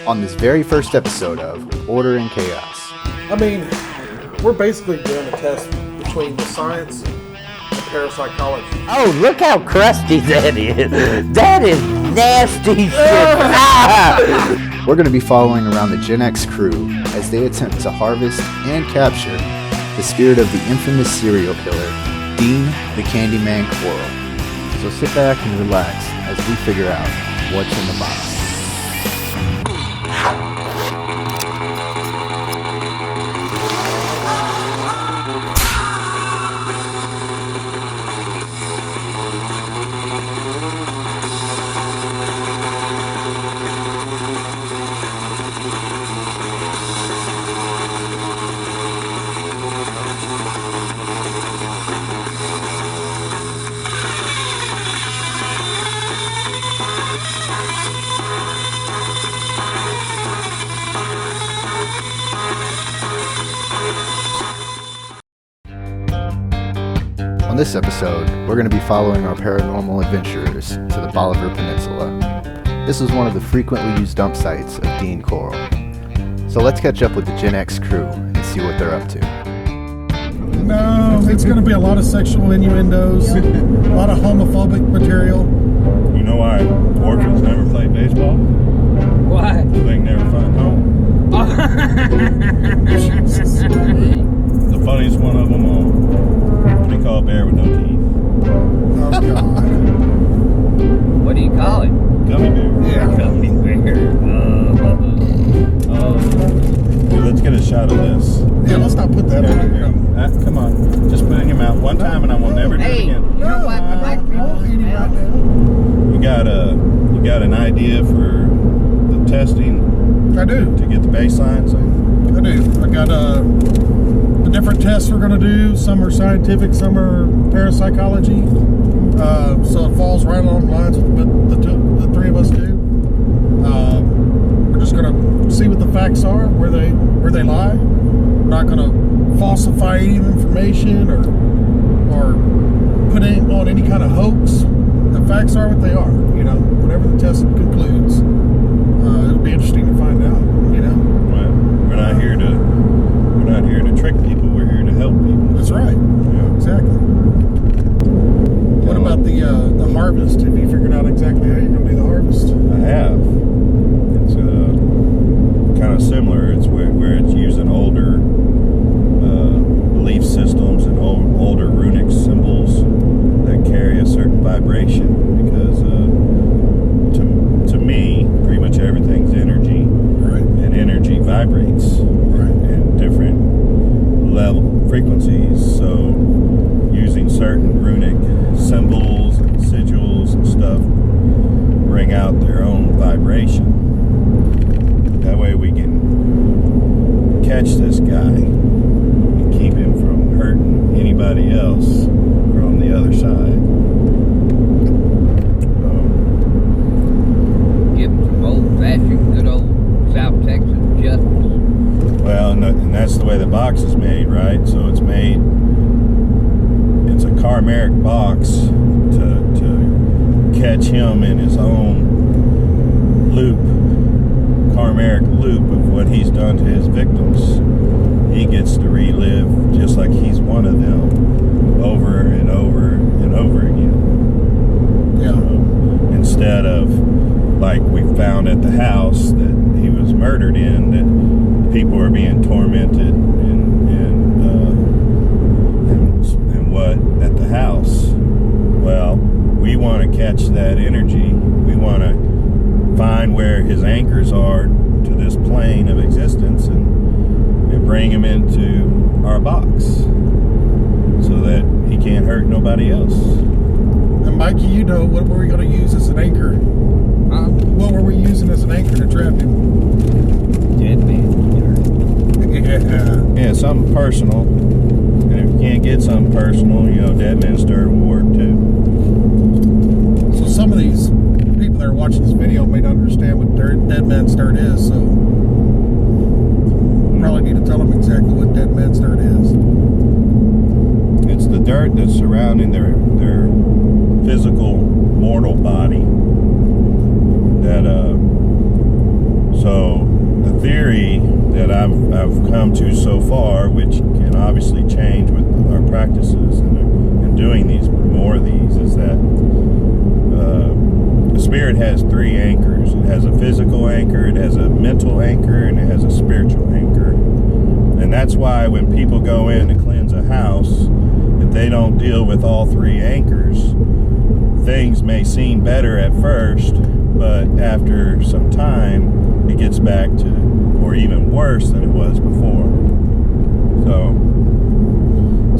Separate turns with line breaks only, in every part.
on this very first episode of Order and Chaos.
I mean, we're basically doing a test between the science and parapsychology.
Oh, look how crusty that is. That is nasty shit.
We're going to be following around the Gen X crew as they attempt to harvest and capture the spirit of the infamous serial killer, Dean the Candyman Corll. So sit back and relax as we figure out what's in the box. On this episode, we're going to be following our paranormal adventurers to the Bolivar Peninsula. This is one of the frequently used dump sites of Dean Corll. So let's catch up with the Gen X crew and see what they're up to.
No, it's going to be a lot of sexual innuendos, a lot of homophobic material.
You know why orphans never play baseball?
Why?
They never find home. The funniest one of them all. What do you call a bear with no teeth?
Oh, God.
What do you call it?
Gummy bear.
Yeah.
Gummy bear.
Dude, let's get a shot of this.
Yeah, let's not put that on here.
Come on. Just put it in your mouth one time and I will never do it
Hey,
again.
you know what? Black people
eat it right now.
You got an idea for the testing
I do.
to get the baseline? So
I do. I got the different tests we're going to do. Some are scientific, some are parapsychology. So it falls right along lines with what the three of us do. We're just going to see what the facts are, where they lie. We're not going to falsify any information or put it on any kind of hoax. The facts are what they are. You know, whatever the test concludes. It'll be interesting to find out. You know.
well, we're not here to trick people. We're here to help people.
That's right.
Yeah.
Exactly. What about the harvest? Have you figured out exactly how you're going to do the harvest?
I have. It's kind of similar. It's where it's using older belief systems and older runic symbols that carry a certain vibration. Because to me, pretty much everything's energy,
Right.
and energy vibrates
Right.
in different level frequencies. So using certain runic symbols and sigils and stuff bring out their own vibration. That way we can catch this guy and keep him from hurting anybody else from the other side.
Give them some old-fashioned, good old South Texas justice.
Well, and that's the way the box is made, right? So it's a Carmeric box to catch him in his own loop, Carmeric loop of what he's done to his victims. He gets to relive just like he's one of them over and over and over again.
Yeah.
Instead of like we found at the house that he was murdered in, that people are being tormented and what at the house. Well, we want to catch that energy. We want to find where his anchors are to this plane of existence and bring him into our box so that he can't hurt nobody else.
And Mikey, you know, what were we going to use as an anchor? What were we using as an anchor to trap him?
Dead man.
Yeah.
Yeah, something personal. And if you can't get something personal, Dead Man Stir will work too.
So some of these people that are watching this video may not understand what Dead Man's Dirt is, so probably need to tell them exactly what Dead Man's Dirt is.
It's the dirt that's surrounding their physical mortal body. That so theory that I've come to so far, which can obviously change with our practices and doing more of these, is that the spirit has 3 anchors. It has a physical anchor, it has a mental anchor, and it has a spiritual anchor. And that's why when people go in to cleanse a house, if they don't deal with all 3 anchors, things may seem better at first, but after some time, it gets back to, or even worse than it was before. So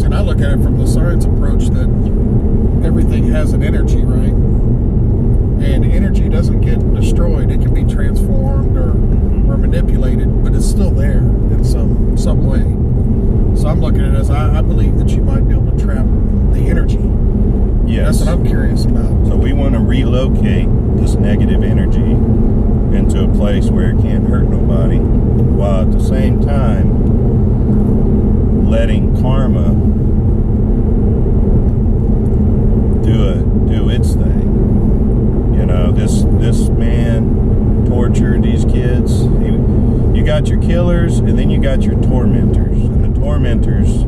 and I look at it from the science approach that everything has an energy, right? And energy doesn't get destroyed. It can be transformed or manipulated, but it's still there in some way. So I'm looking at it as I believe that you might be able to trap the energy.
yes.
That's what I'm curious about.
So we want to relocate this negative energy into a place where it can't hurt nobody, while at the same time letting karma do its thing. You know, this man tortured these kids. You got your killers, and then you got your tormentors, and the tormentors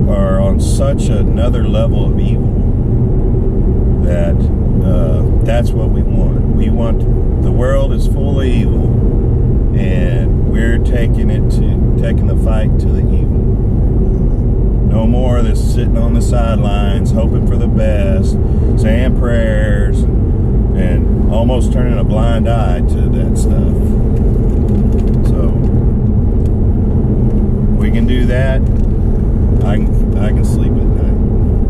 are on such another level of evil that that's what we want. We want, the world is full of evil, and we're taking the fight to the evil. No more of this sitting on the sidelines, hoping for the best, saying prayers, and almost turning a blind eye to that stuff. So we can do that. I can sleep at night.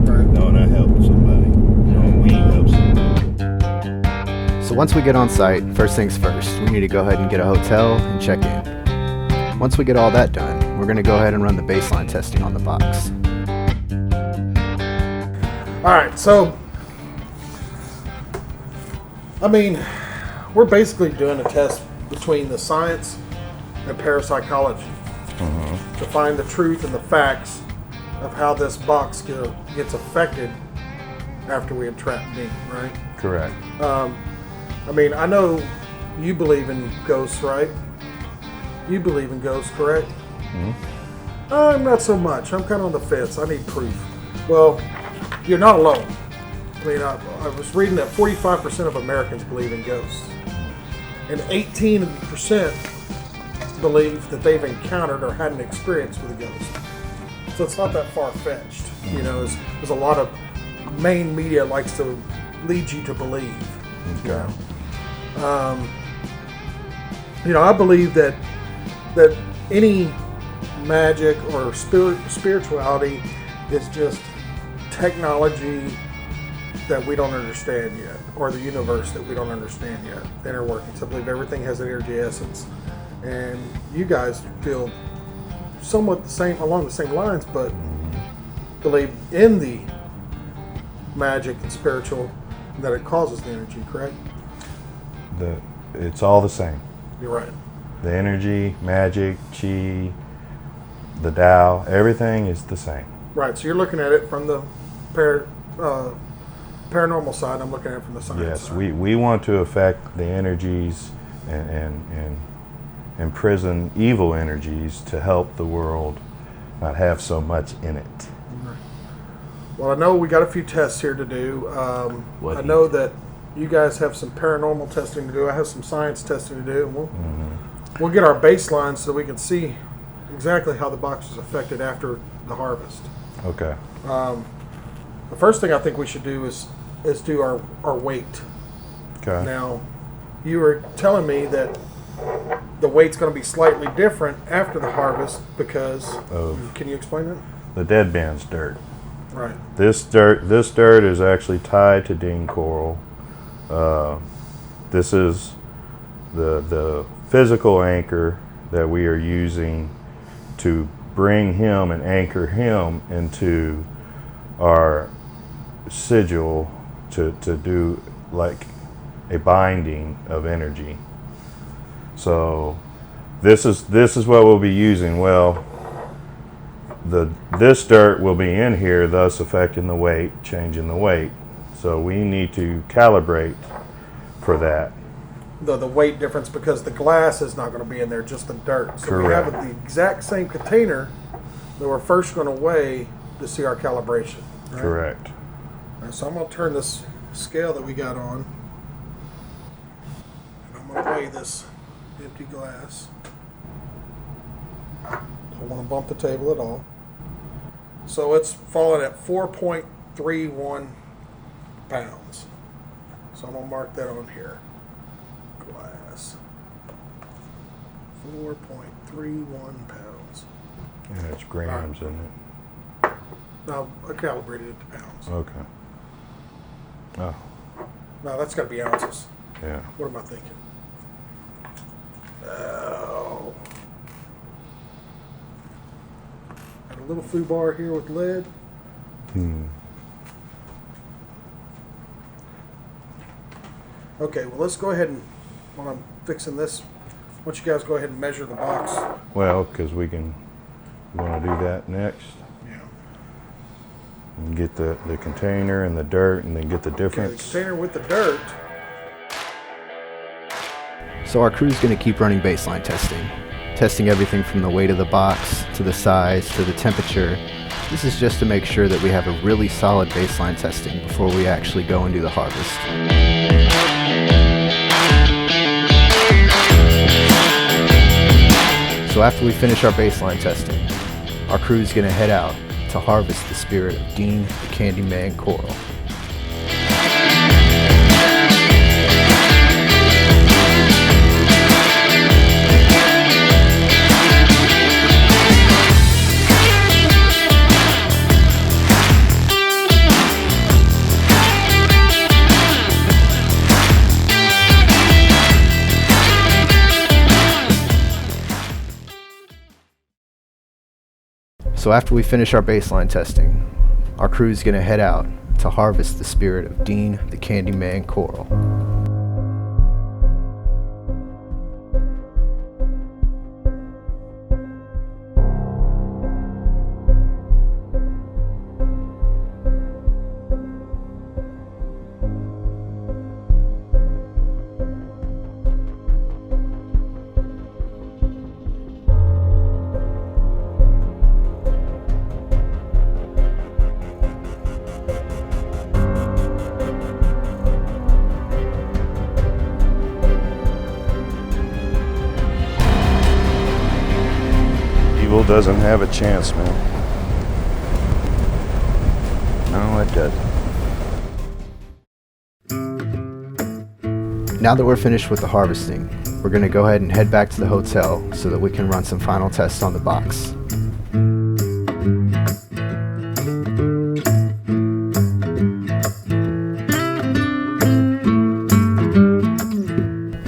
Right.
Knowing I helped somebody. Knowing we helped somebody.
So once we get on site, first things first, we need to go ahead and get a hotel and check in. Once we get all that done, we're going to go ahead and run the baseline testing on the box.
All right, so I mean, we're basically doing a test between the science and parapsychology to find the truth and the facts of how this box gets affected after we entrap Dean, right?
Correct.
I mean, I know you believe in ghosts, right? You believe in ghosts, correct? I'm not so much. I'm kind of on the fence. I need proof. Well, you're not alone. I mean, I was reading that 45% of Americans believe in ghosts. And 18% believe that they've encountered or had an experience with a ghost. So it's not that far-fetched. You know, as a lot of main media likes to lead you to believe.
Okay.
You know, I believe that any magic or spirituality is just technology that we don't understand yet, or the universe that we don't understand yet, the inner workings. I believe everything has an energy essence, and you guys feel somewhat along the same lines, but believe in the magic and spiritual, that it causes the energy, correct?
It's all the same.
You're right.
The energy, magic, chi, the Tao, everything is the same.
Right, so you're looking at it from the paranormal side. I'm looking at it from the science
Yes,
side.
we want to affect the energies and imprison evil energies to help the world not have so much in it.
Well, I know we got a few tests here to do. I know that you guys have some paranormal testing to do. I have some science testing to do. And we'll get our baseline so we can see exactly how the box is affected after the harvest.
Okay.
The first thing I think we should do is do our weight.
Okay.
Now, you were telling me that the weight's going to be slightly different after the harvest because can you explain that?
The dead man's dirt.
Right.
This dirt is actually tied to Dean Coral. This is the physical anchor that we are using to bring him and anchor him into our sigil to do like a binding of energy. So this is what we'll be using. Well, this dirt will be in here, thus affecting the weight, changing the weight. So we need to calibrate for that.
the weight difference because the glass is not going to be in there, just the dirt. So we
Correct.
have the exact same container that we're first going to weigh to see our calibration. Right?
Correct.
All right, so I'm going to turn this scale that we got on, and I'm going to weigh this empty glass. Don't want to bump the table at all. So it's falling at 4.31 pounds. So I'm going to mark that on here. Glass. 4.31 pounds.
Yeah, it's grams, isn't it?
No, I calibrated it to pounds.
Okay. Oh,
No, that's got to be ounces.
yeah.
What am I thinking? Oh. Got a little foo bar here with lead. Okay, well, let's go ahead and, while I'm fixing this, why don't you guys go ahead and measure the box?
Well, because we want to do that next.
Yeah.
And get the container and the dirt and then get the
Okay, the
difference.
container with the dirt.
So our crew's going to keep running baseline testing everything from the weight of the box to the size to the temperature. This is just to make sure that we have a really solid baseline testing before we actually go and do the harvest. So after we finish our baseline testing, our crew's going to head out to harvest the spirit of Dean the Candyman Coral. So after we finish our baseline testing, our crew's gonna head out to harvest the spirit of Dean the Candyman Coral.
Evil doesn't have a chance, man.
No, it doesn't.
Now that we're finished with the harvesting, we're gonna go ahead and head back to the hotel so that we can run some final tests on the box.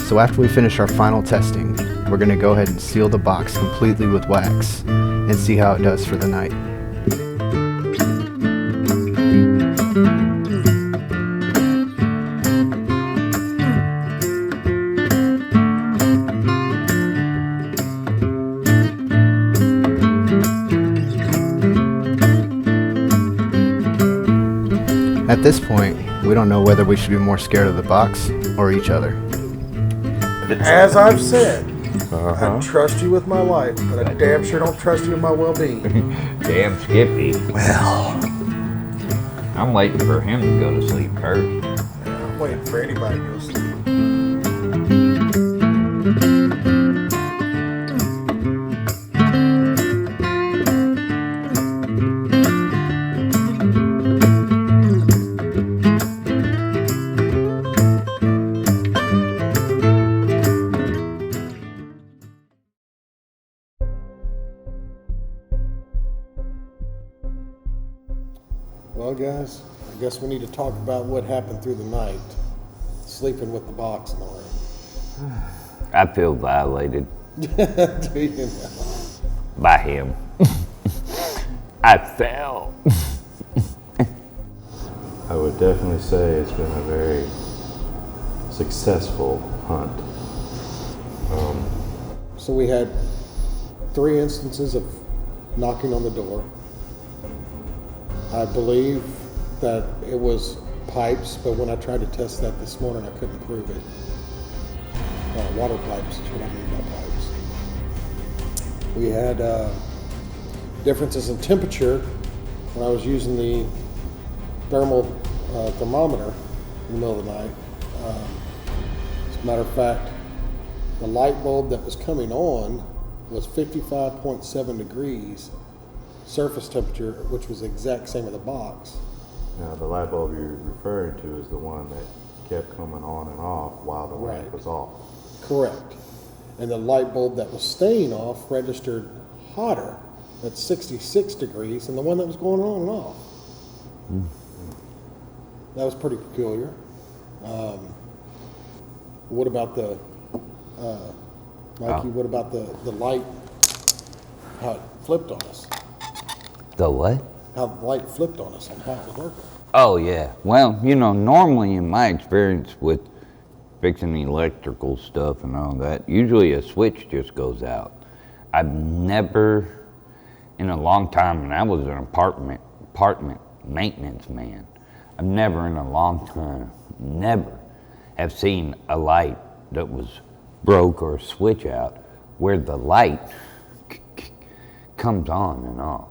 So after we finish our final testing, we're gonna go ahead and seal the box completely with wax and see how it does for the night. At this point, we don't know whether we should be more scared of the box or each other.
As I've said,
Uh-huh.
I trust you with my life, but I damn sure don't trust you with my well-being.
Damn Skippy. Well, I'm waiting for him to go to sleep first.
I'm waiting for anybody to go to sleep. Well, guys, I guess we need to talk about what happened through the night, sleeping with the box in the room.
I feel violated
Do you know?
by him. I fell.
I would definitely say it's been a very successful hunt.
So we had 3 instances of knocking on the door. I believe that it was pipes, but when I tried to test that this morning, I couldn't prove it. water pipes is what I mean by pipes. We had differences in temperature when I was using the thermometer in the middle of the night. As a matter of fact, the light bulb that was coming on was 55.7 degrees surface temperature, which was the exact same as the box.
Now, the light bulb you're referring to is the one that kept coming on and off while the lamp
Right.
was off.
Correct. And the light bulb that was staying off registered hotter at 66 degrees than the one that was going on and off. That was pretty peculiar. What about the, Mikey, what about the light, how it flipped on us?
The what?
How the light flipped on us and how it was working?
Oh, yeah. Well, normally in my experience with fixing electrical stuff and all that, usually a switch just goes out. I've never, in a long time, and I was an apartment maintenance man, I've never in a long time, never have seen a light that was broke or a switch out where the light comes on and off.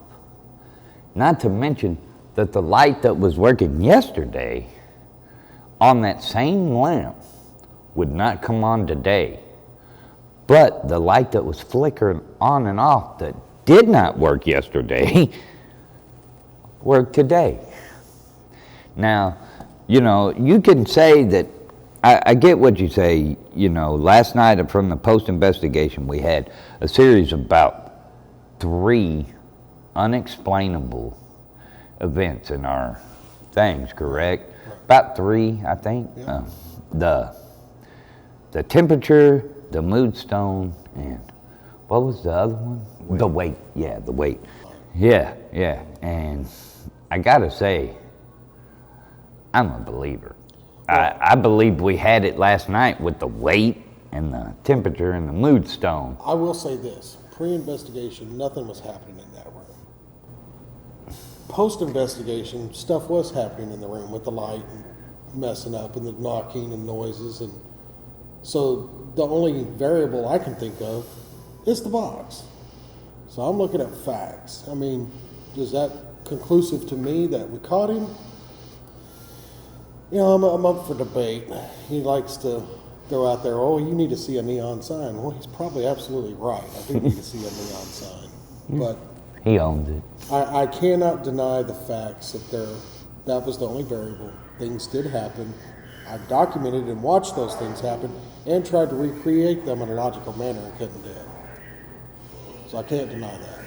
Not to mention that the light that was working yesterday on that same lamp would not come on today. But the light that was flickering on and off that did not work yesterday worked today. Now, you can say that, I get what you say, last night from the post-investigation we had a series of about 3 unexplainable events in our things, correct? About 3, I think.
Yeah.
The temperature, the mood stone, and what was the other one?
Weight.
The weight. Yeah, the weight. Yeah. And I gotta say, I'm a believer. I believe we had it last night with the weight and the temperature and the mood stone.
I will say this, pre-investigation, nothing was happening in that room. Post-investigation, stuff was happening in the room with the light and messing up and the knocking and noises. And so the only variable I can think of is the box. So I'm looking at facts. I mean, is that conclusive to me that we caught him? I'm up for debate. He likes to throw out there, oh, you need to see a neon sign. Well, he's probably absolutely right. I do need to see a neon sign. But
He owns it.
I cannot deny the facts that was the only variable. Things did happen. I've documented and watched those things happen and tried to recreate them in a logical manner and couldn't do it. So I can't deny that.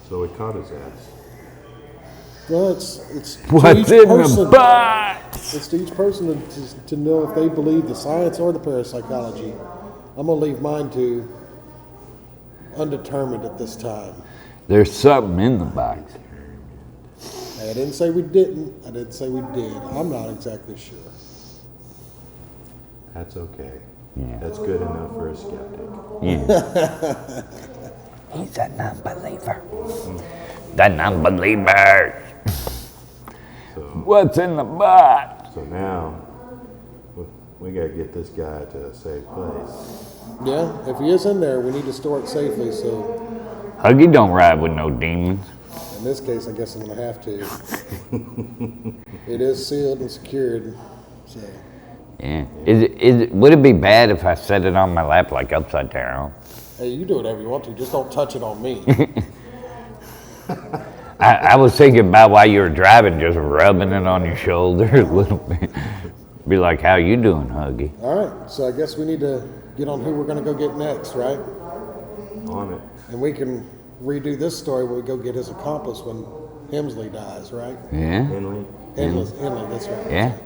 So we caught his ass.
Well, it's to
What's
each
in
person.
the box?
It's to each person to know if they believe the science or the parapsychology. I'm gonna leave mine to undetermined at this time.
There's something in the box.
I didn't say we didn't. I didn't say we did. I'm not exactly sure.
That's okay.
Yeah.
That's good enough for a skeptic.
Yeah. He's a non-believer. The non-believer.
So,
What's in the box?
so now we got to get this guy to a safe place.
Yeah, if he is in there, we need to store it safely. So
Huggy don't ride with no demons.
in this case, I guess I'm gonna have to. It is sealed and secured. So
Yeah. Would it be bad if I set it on my lap like upside down?
hey, you do whatever you want to. Just don't touch it on me.
I was thinking about while you were driving, just rubbing it on your shoulder a little bit. Be like, how you doing, Huggy?
All right. So I guess we need to get on who we're gonna go get next, right?
On it.
And we can redo this story when we go get his accomplice when Hemsley dies, right?
Yeah?
Henley.
Henley, that's right.
Yeah.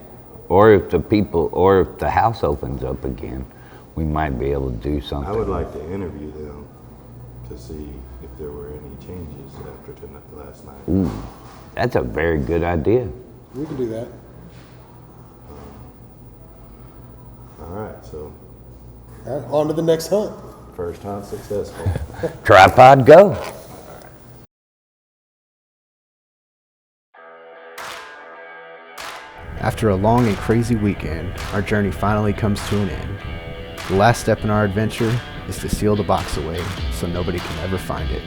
Or if the house opens up again, we might be able to do something.
I would like to interview them to see if there were any changes after last night.
Ooh, that's a very good idea.
We can do that.
All right, so
All right, on to the next hunt.
first hunt successful.
Tripod go.
After a long and crazy weekend, our journey finally comes to an end. The last step in our adventure is to seal the box away so nobody can ever find it.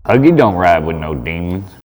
Huggy don't ride with no demons.